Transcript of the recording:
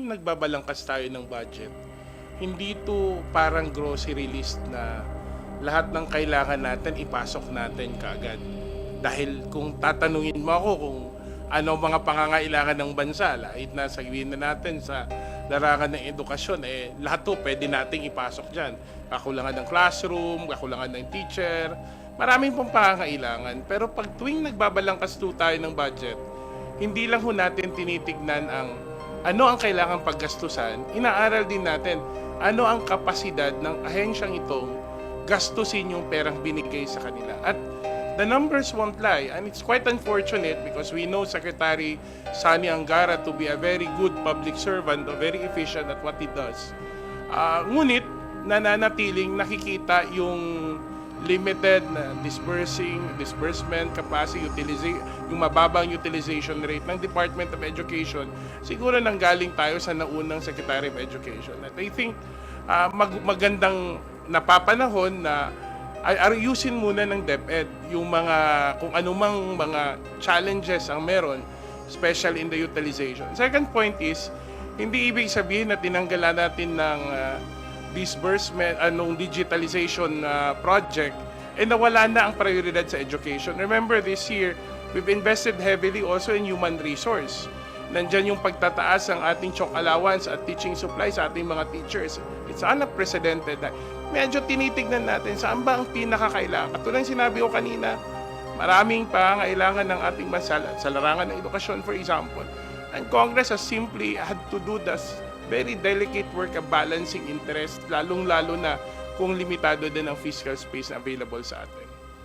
tuwing nagbabalangkas tayo ng budget, hindi to parang grocery list na lahat ng kailangan natin ipasok natin kaagad. Dahil kung tatanungin mo ako kung ano mga pangangailangan ng bansa, lahit na sabihin na natin sa larangan ng edukasyon, lahat to pwede nating ipasok dyan. Kakulangan ng classroom, kakulangan ng teacher, maraming pong pangangailangan. Pero pag tuwing nagbabalangkas tayo ng budget, hindi lang ho natin tinitignan ang ano ang kailangang paggastusan, inaaral din natin ano ang kapasidad ng ahensyang itong gastusin yung perang binigay sa kanila. At the numbers won't lie, and it's quite unfortunate because we know Secretary Sani Angara to be a very good public servant, very efficient at what he does. Ngunit nananatiling nakikita yung limited na disbursement capacity, yung mababang utilization rate ng Department of Education, siguro nanggaling tayo sa naunang Secretary of Education. At I think magandang napapanahon na ayusin muna ng DepEd yung kung anumang mga challenges ang meron, especially in the utilization. Second point is, hindi ibig sabihin na tinanggalan natin ng disbursement, digitalization project, nawala na ang prioridad sa education. Remember, this year, we've invested heavily also in human resource. Nandyan yung pagtataas ng ating chalk allowance at teaching supplies sa ating mga teachers. It's unprecedented. Medyo tinitignan natin saan ba ang pinakakailangan. Katulad ng sinabi ko kanina, maraming pangangailangan ng ating bansa sa larangan ng edukasyon, for example. And Congress has simply had to do this very delicate work of balancing interest, lalong-lalo na kung limitado din ang fiscal space na available sa atin.